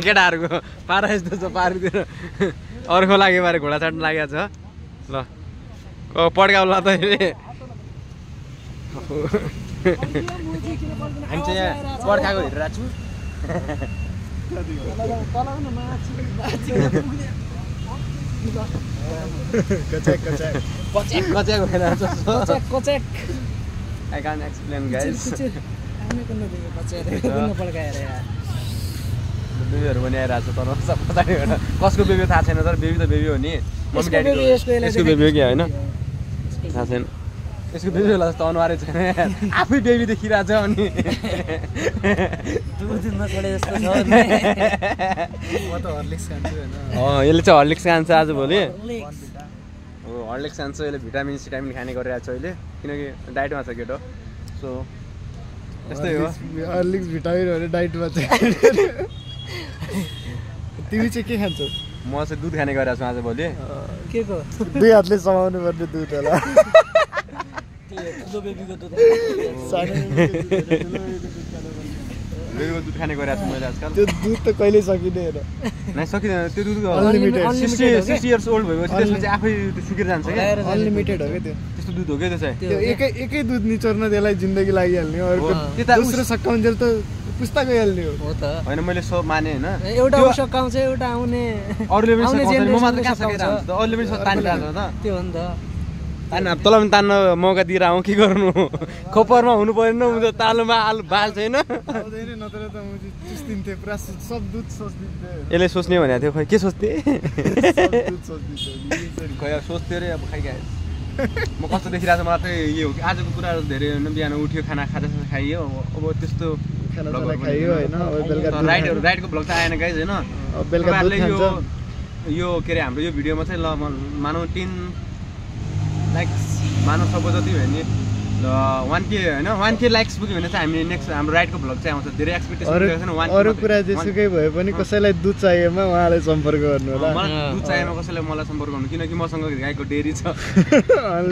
केटाहरूको पारा यस्तो छ पार्कतिर अर्को लाग्यो बारे घोडा चढ्नु लागेको छ ल पड्काउला त हामी चाहिँ यहाँ पड्काएको हेरिरहेको छु I can't explain guys बेबीहरु पनि आइरहेको छ तर पछाडिबाट कसको बेबी थाहा छैन तर बेबी त बेबी हो नि मम्मी ड्याडीको यसको बेबी हो कि हैन थाहा छैन यसको बेबी होला जस्तो अनुहारै छैन आफै बेबी देखिरहेको छ अनि दुधमा चढे जस्तो छ म त हर्लिक्स खान्छु हैन यसले चाहिँ हर्लिक्स खान्छ आज भोलि हो हर्लिक्स खान्छ यसले भिटामिन सिटामिन खाने गरिरहेको छ अहिले किनकि डाइटमा छ केटो सो यस्तै हो हर्लिक्स भिटामिन भने डाइटमा छ तिमी चाहिँ के खान्छौ म चाहिँ दुध खाने गरिरहेको छु आज भोलि के को दुई हातले समाउनु पर्ने दुध होला ठुलो बेबीको दुध बेबीको दुध खाने गरिरहेको छु मैले आजकल त्यो दुध त कहिले सकिने हैन नै सकिदैन त्यो दुध अनलिमिटेड 60 इयर्स ओल्ड भएपछि त्यसले चाहिँ आफै सुकेर जान्छ के अनलिमिटेड हो के त्यो त्यस्तो दुध हो के त्यो चाहिँ त्यो एकै दुध निचोर्न त्यसलाई जिन्दगी लागिहाल्ने अर्को दोस्रो सकाउन्जेल त पुस्ता गइहाल्ने हो त हैन मैले सब माने हैन एउटा सकाउँछ एउटा आउने अरूले पनि सकाउँछ म मात्र कहाँ सकेर हुन्छ त अरूले पनि तानिरहेको छ त त्यो हो नि त तान्न तँलाई पनि तान्न मौका दिएर आउँ के गर्नु खोपरमा हुनु परेन म त तालुमा आलु बाल छैन आउँदैन नत्र त म चुस्दिन्थे पुरा सब दुध सोच्दिन्थे यसले सोच्ने भनेको थियो खै के सोच्थे सब दुध सोच्दिन्थे खै अब सोच्थ्यो रे अब खै गाइस म कस्तो देखिरहेको छ मलाई चाहिँ यो हो कि आजको कुराहरू धेरै होइन बिहान उठ्यो खाना खाजा खाइयो अब त्यस्तो खाना खाइयो हैन अब बेलुका राइडको भ्लग त आएन गाइस हैन बेलुका दुध खान्छ यो के रे हाम्रो यो भिडियोमा चाहिँ ल मानौ 10 लाइक्स मानौ सबै जति भयो नि ल 1k हैन 1k लाइक्स पुग्यो भने चाहिँ हामी नेक्स्ट हाम्रो राइडको भ्लग चाहिँ आउँछ धेरै एक्सपेक्टेसन छैन 1k अरु कुरा जेसुकै भए पनि कसैलाई दुध चाहिएमा उहाँलाई सम्पर्क गर्नु होला मलाई दुध चाहिएमा कसैलाई मलाई सम्पर्क गर्नु किनकि मसँग गाईको डेरी छ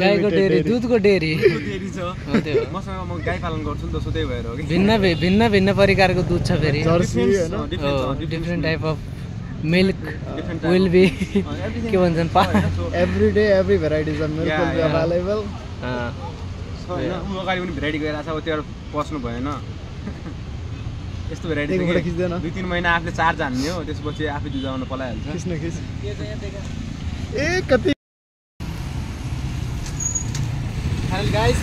गाईको डेरी दुधको डेरी छ मसँग म गाई पालन गर्छु नि त सो त्यही भएर हो कि भिन्न प्रकारको दुध छ फेरि जर्सी हैन different type of milk will be के भन्छन् every day every varieties of milk will be available so हैन उ अगाडि पनि भेराइटी गइरा छ अब त्यो पस्नु भएन यस्तो भेराइटी छ 2-3 महिना आफूले चार्ज हान्ने हो त्यसपछि आफै जुझाउन पलाइहाल्छ खिच्न ए कति फाइनल गाइस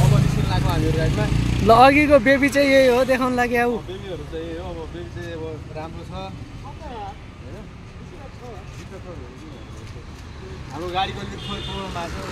अब निस्किन लाग्यो हामी राइडमा ल अघिको बेबी चाहिँ यही हो देखाउन लागि आउ बेबीहरु चाहिँ यही हो अब बेबी चाहिँ अब राम्रो छ हाम्रो गाडीको अलिक थोरै प्रब्लम भएको छ